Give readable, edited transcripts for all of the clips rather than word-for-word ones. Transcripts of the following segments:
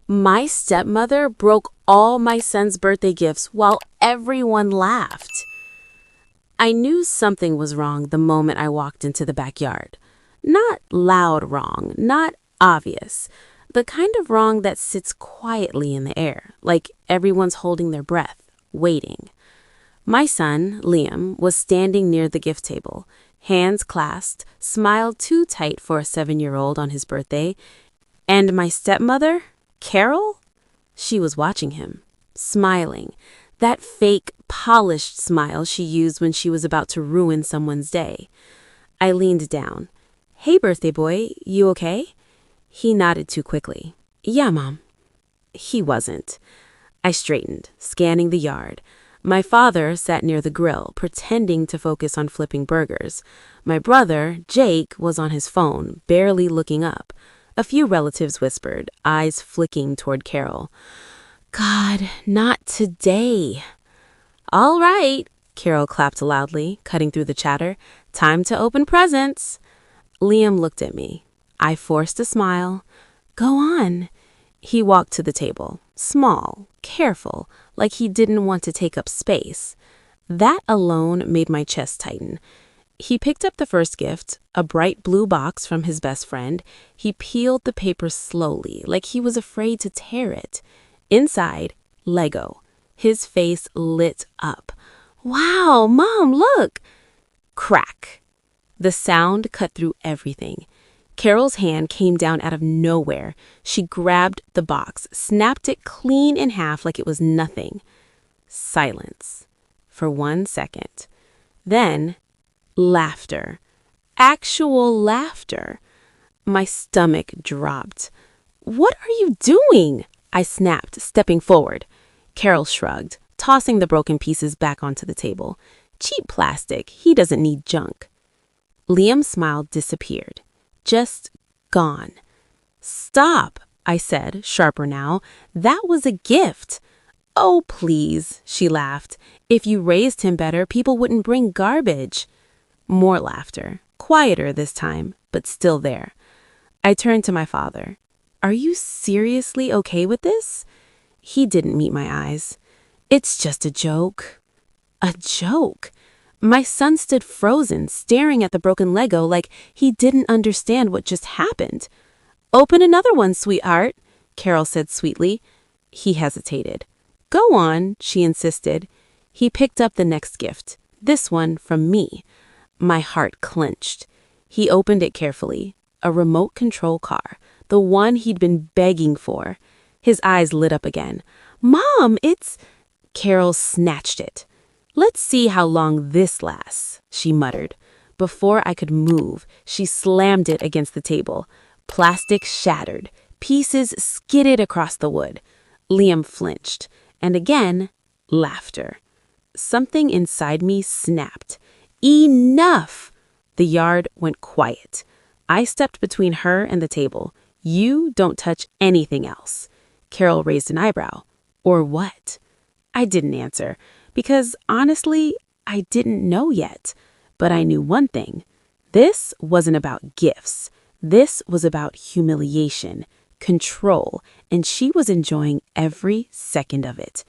My stepmother broke all my son's birthday gifts while everyone laughed. I knew something was wrong the moment I walked into the backyard. Not loud wrong, not obvious. The kind of wrong that sits quietly in the air, like everyone's holding their breath, waiting. My son, Liam, was standing near the gift table, hands clasped, smile too tight for a 7-year-old on his birthday. And my stepmother, Carol? She was watching him, smiling. That fake, polished smile she used when she was about to ruin someone's day. I leaned down. "Hey, birthday boy, you okay?" He nodded too quickly. "Yeah, Mom." He wasn't. I straightened, scanning the yard. My father sat near the grill, pretending to focus on flipping burgers. My brother, Jake, was on his phone, barely looking up. A few relatives whispered, eyes flicking toward Carol. "God, not today." "All right," Carol clapped loudly, cutting through the chatter. "Time to open presents." Liam looked at me. I forced a smile. "Go on." He walked to the table, small, careful, like he didn't want to take up space. That alone made my chest tighten. He picked up the first gift, a bright blue box from his best friend. He peeled the paper slowly, like he was afraid to tear it. Inside, Lego. His face lit up. "Wow, Mom, look!" Crack. The sound cut through everything. Carol's hand came down out of nowhere. She grabbed the box, snapped it clean in half like it was nothing. Silence. For 1 second. Then, laughter. Actual laughter. My stomach dropped. "What are you doing?" I snapped, stepping forward. Carol shrugged, tossing the broken pieces back onto the table. "Cheap plastic. He doesn't need junk." Liam's smile disappeared. Just gone. "Stop," I said, sharper now. "That was a gift." "Oh, please," she laughed. "If you raised him better, people wouldn't bring garbage." More laughter, quieter this time, but still there. I turned to my father. "Are you seriously okay with this?" He didn't meet my eyes. "It's just a joke." A joke? My son stood frozen, staring at the broken Lego like he didn't understand what just happened. "Open another one, sweetheart," Carol said sweetly. He hesitated. "Go on," she insisted. He picked up the next gift, this one from me. My heart clenched. He opened it carefully. A remote control car, the one he'd been begging for. His eyes lit up again. "Mom, it's—" Carol snatched it. "Let's see how long this lasts," she muttered. Before I could move, she slammed it against the table. Plastic shattered. Pieces skidded across the wood. Liam flinched. And again, laughter. Something inside me snapped. "Enough!" The yard went quiet. I stepped between her and the table. "You don't touch anything else." Carol raised an eyebrow. "Or what?" I didn't answer. Because, honestly, I didn't know yet. But I knew one thing. This wasn't about gifts. This was about humiliation, control, and she was enjoying every second of it.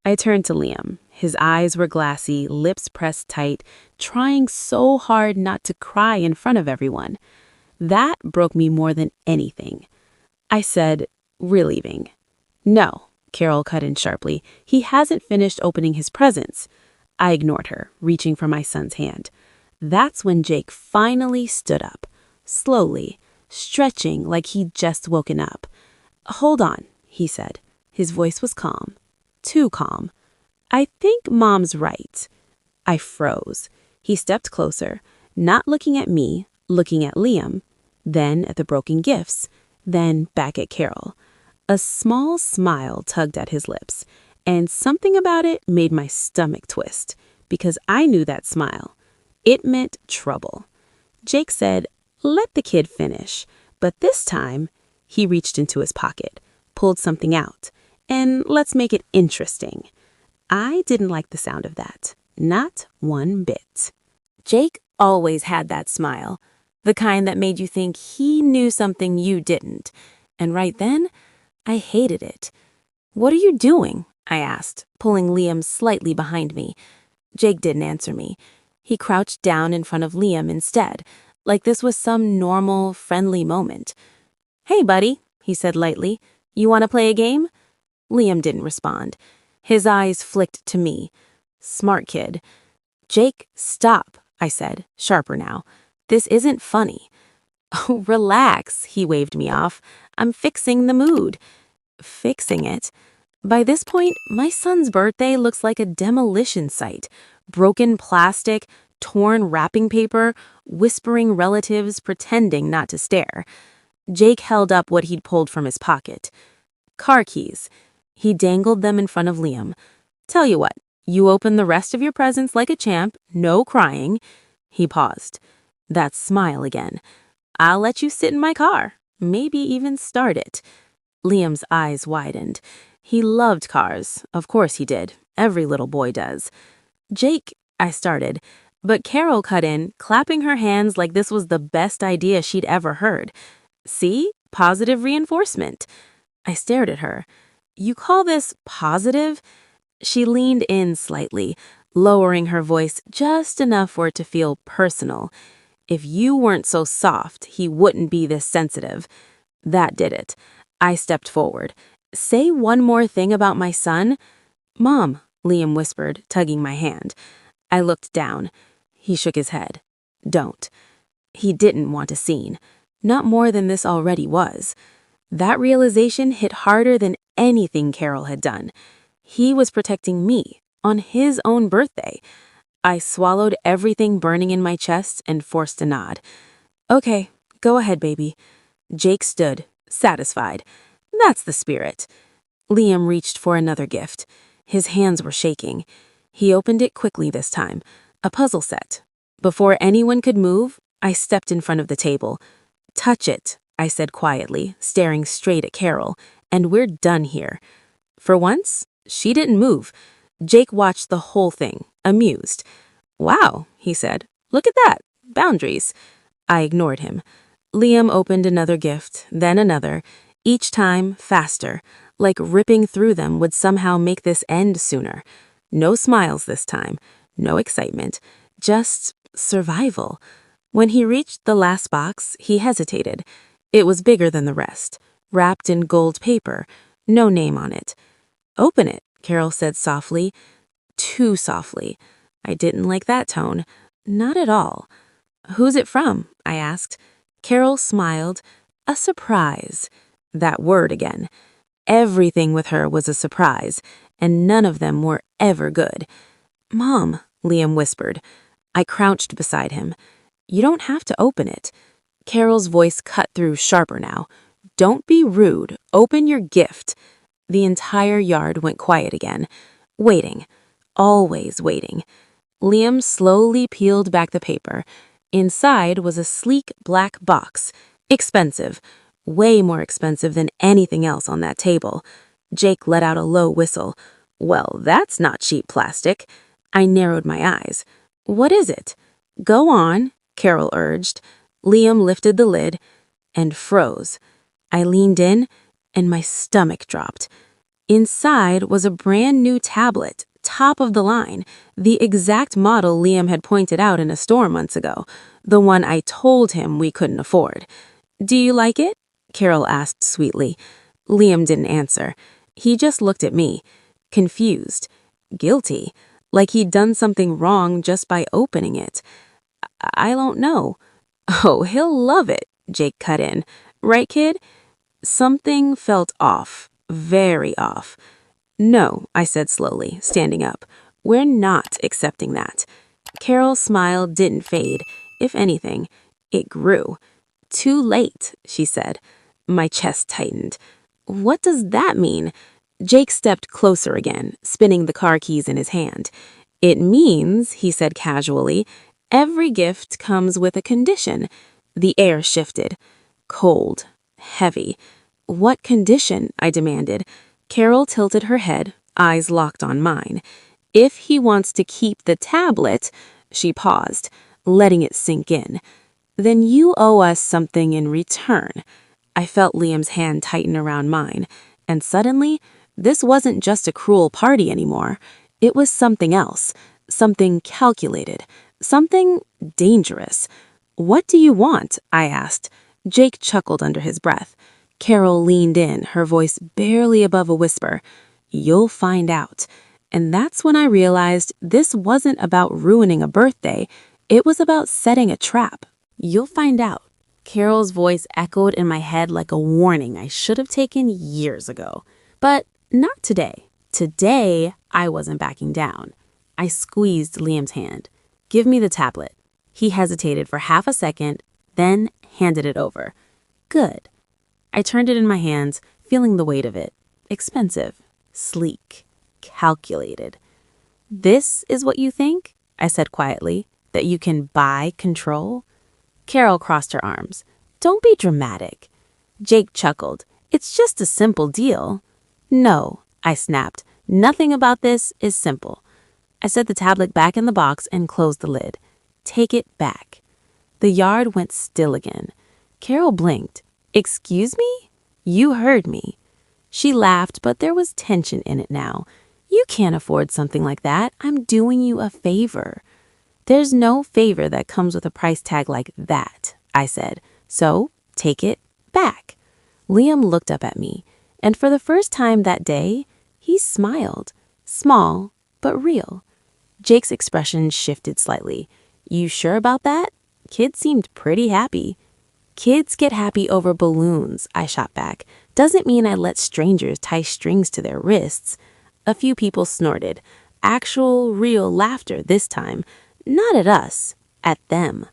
I turned to Liam. His eyes were glassy, lips pressed tight, trying so hard not to cry in front of everyone. That broke me more than anything. I said, "We're leaving." "No," Carol cut in sharply. "He hasn't finished opening his presents." I ignored her, reaching for my son's hand. That's when Jake finally stood up, slowly, stretching like he'd just woken up. "Hold on," he said. His voice was calm, too calm. "I think Mom's right." I froze. He stepped closer, not looking at me, looking at Liam, then at the broken gifts, then back at Carol. A small smile tugged at his lips, and something about it made my stomach twist, because I knew that smile. It meant trouble. Jake said, "Let the kid finish," but this time, he reached into his pocket, pulled something out, and let's make it interesting. I didn't like the sound of that, not one bit. Jake always had that smile, the kind that made you think he knew something you didn't, and right then, I hated it. "What are you doing?" I asked, pulling Liam slightly behind me. Jake didn't answer me. He crouched down in front of Liam instead, like this was some normal, friendly moment. "Hey, buddy," he said lightly. "You want to play a game?" Liam didn't respond. His eyes flicked to me. Smart kid. "Jake, stop," I said, sharper now. "This isn't funny." "Oh, relax," he waved me off. "I'm fixing the mood." Fixing it? By this point, my son's birthday looks like a demolition site. Broken plastic, torn wrapping paper, whispering relatives pretending not to stare. Jake held up what he'd pulled from his pocket. Car keys. He dangled them in front of Liam. "Tell you what, you open the rest of your presents like a champ, no crying." He paused. That smile again. "I'll let you sit in my car, maybe even start it." Liam's eyes widened. He loved cars. Of course he did. Every little boy does. "Jake," I started, but Carol cut in, clapping her hands like this was the best idea she'd ever heard. "See? Positive reinforcement." I stared at her. "You call this positive?" She leaned in slightly, lowering her voice just enough for it to feel personal. "If you weren't so soft, he wouldn't be this sensitive." That did it. I stepped forward. "Say one more thing about my son." "Mom," Liam whispered, tugging my hand. I looked down. He shook his head. "Don't." He didn't want a scene. Not more than this already was. That realization hit harder than anything Carol had done. He was protecting me on his own birthday. I swallowed everything burning in my chest and forced a nod. "Okay, go ahead, baby." Jake stood, satisfied. That's the spirit. Liam reached for another gift. His hands were shaking. He opened it quickly this time. A puzzle set. Before anyone could move, I stepped in front of the table. "Touch it," I said quietly, staring straight at Carol, "and we're done here." For once, she didn't move. Jake watched the whole thing, amused. "Wow," he said. "Look at that. Boundaries." I ignored him. Liam opened another gift, then another, each time faster, like ripping through them would somehow make this end sooner. No smiles this time, no excitement, just survival. When he reached the last box, he hesitated. It was bigger than the rest, wrapped in gold paper, no name on it. "Open it," Carol said softly. Too softly. I didn't like that tone. Not at all. "Who's it from?" I asked. Carol smiled. "A surprise." That word again. Everything with her was a surprise, and none of them were ever good. "Mom," Liam whispered. I crouched beside him. "You don't have to open it." Carol's voice cut through sharper now. "Don't be rude. Open your gift." The entire yard went quiet again. Waiting. Always waiting. Liam slowly peeled back the paper. Inside was a sleek black box. Expensive. Way more expensive than anything else on that table. Jake let out a low whistle. "Well, that's not cheap plastic." I narrowed my eyes. "What is it?" "Go on," Carol urged. Liam lifted the lid and froze. I leaned in, and my stomach dropped. Inside was a brand new tablet, top of the line, the exact model Liam had pointed out in a store months ago, the one I told him we couldn't afford. "Do you like it?" Carol asked sweetly. Liam didn't answer. He just looked at me, confused, guilty, like he'd done something wrong just by opening it. I don't know." "Oh, he'll love it," Jake cut in. "Right, kid?" Something felt off, very off. "No," I said slowly, standing up. "We're not accepting that." Carol's smile didn't fade. If anything, it grew. "Too late," she said. My chest tightened. "What does that mean?" Jake stepped closer again, spinning the car keys in his hand. "It means," he said casually, "every gift comes with a condition." The air shifted. Cold. Heavy. "What condition?" I demanded. Carol tilted her head, eyes locked on mine. "If he wants to keep the tablet," she paused, letting it sink in, "then you owe us something in return." I felt Liam's hand tighten around mine, And suddenly, this wasn't just a cruel party anymore. It was something else, something calculated, something dangerous. "What do you want?" I asked. Jake chuckled under his breath. Carol leaned in, her voice barely above a whisper. "You'll find out." And that's when I realized this wasn't about ruining a birthday. It was about setting a trap. "You'll find out." Carol's voice echoed in my head like a warning I should have taken years ago. But not today. Today, I wasn't backing down. I squeezed Liam's hand. "Give me the tablet." He hesitated for half a second, then handed it over. "Good." I turned it in my hands, feeling the weight of it. Expensive, sleek, calculated. "This is what you think?" I said quietly. "That you can buy control?" Carol crossed her arms. "Don't be dramatic." Jake chuckled. "It's just a simple deal." "No," I snapped. "Nothing about this is simple." I set the tablet back in the box and closed the lid. "Take it back." The yard went still again. Carol blinked. "Excuse me?" "You heard me." She laughed, but there was tension in it now. "You can't afford something like that. I'm doing you a favor." "There's no favor that comes with a price tag like that," I said. "So take it back." Liam looked up at me, and for the first time that day, he smiled. Small, but real. Jake's expression shifted slightly. "You sure about that?" Kid seemed pretty happy. "Kids get happy over balloons," I shot back. "Doesn't mean I let strangers tie strings to their wrists." A few people snorted. Actual, real laughter this time. Not at us, at them.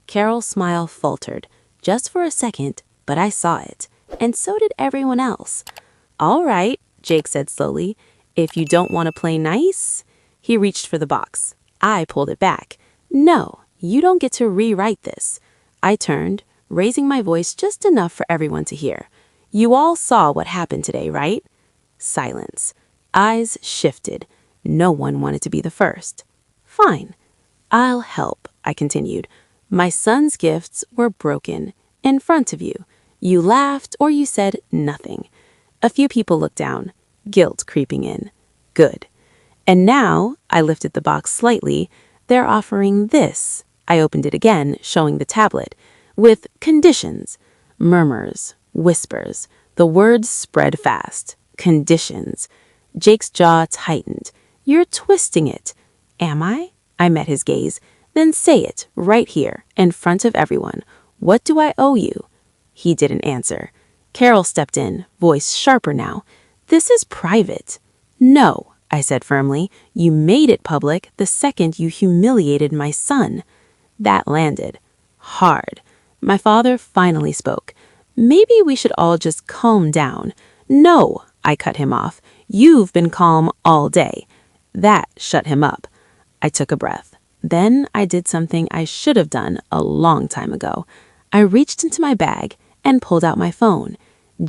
Carol's smile faltered, just for a second, but I saw it. And so did everyone else. "All right," Jake said slowly. "If you don't want to play nice." He reached for the box. I pulled it back. "No, you don't get to rewrite this." I turned, raising my voice just enough for everyone to hear. "You all saw what happened today, right?" Silence. Eyes shifted. No one wanted to be the first. "Fine. I'll help," I continued. "My son's gifts were broken in front of you. You laughed or you said nothing." A few people looked down, guilt creeping in. Good. "And now," I lifted the box slightly, "they're offering this." I opened it again, showing the tablet. "With conditions." Murmurs, whispers. The words spread fast. Conditions. Jake's jaw tightened. "You're twisting it." "Am I?" I met his gaze. "Then say it, right here, in front of everyone. What do I owe you?" He didn't answer. Carol stepped in, voice sharper now. "This is private." "No," I said firmly. "You made it public the second you humiliated my son." That landed. Hard. My father finally spoke. "Maybe we should all just calm down." "No," I cut him off. "You've been calm all day." That shut him up. I took a breath. Then I did something I should have done a long time ago. I reached into my bag and pulled out my phone.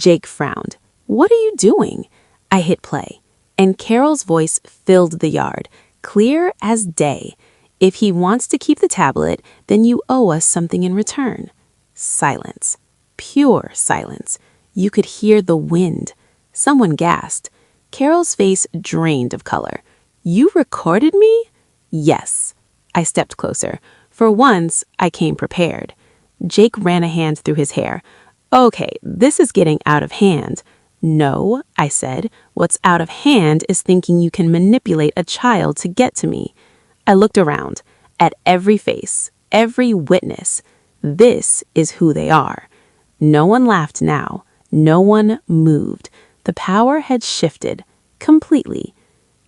Jake frowned. "What are you doing?" I hit play, and Carol's voice filled the yard, clear as day. "If he wants to keep the tablet, then you owe us something in return." Silence. Pure silence. You could hear the wind. Someone gasped. Carol's face drained of color. "You recorded me?" "Yes." I stepped closer. For once, I came prepared. Jake ran a hand through his hair. "Okay, this is getting out of hand." "No," I said. "What's out of hand is thinking you can manipulate a child to get to me." I looked around, at every face, every witness. This is who they are. No one laughed now. No one moved. The power had shifted, completely.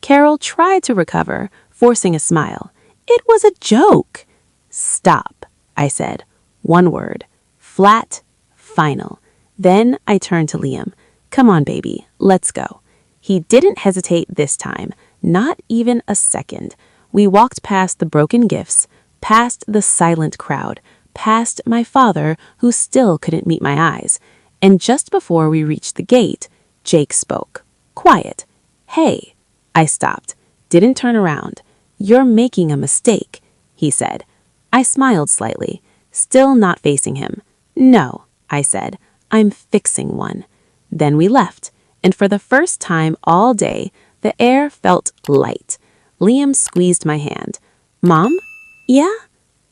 Carol tried to recover, forcing a smile. "It was a joke." "Stop," I said. One word. Flat, final. Then I turned to Liam. "Come on, baby, let's go." He didn't hesitate this time, not even a second. We walked past the broken gifts, past the silent crowd, past my father, who still couldn't meet my eyes. And just before we reached the gate, Jake spoke. Quiet. "Hey." I stopped, didn't turn around. "You're making a mistake," he said. I smiled slightly, still not facing him. "No," I said. "I'm fixing one." Then we left, and for the first time all day, the air felt light. Liam squeezed my hand. Mom? Yeah?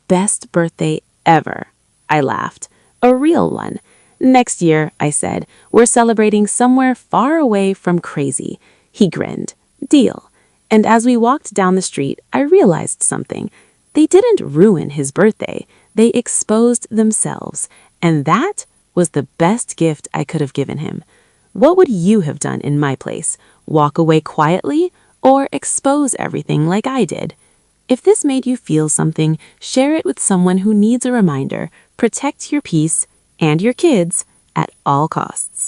Best birthday ever. I laughed. A real one. Next year, I said, we're celebrating somewhere far away from crazy. He grinned. Deal. And as we walked down the street, I realized something. They didn't ruin his birthday. They exposed themselves. And that was the best gift I could have given him. What would you have done in my place? Walk away quietly or expose everything like I did? If this made you feel something, share it with someone who needs a reminder. Protect your peace and your kids at all costs.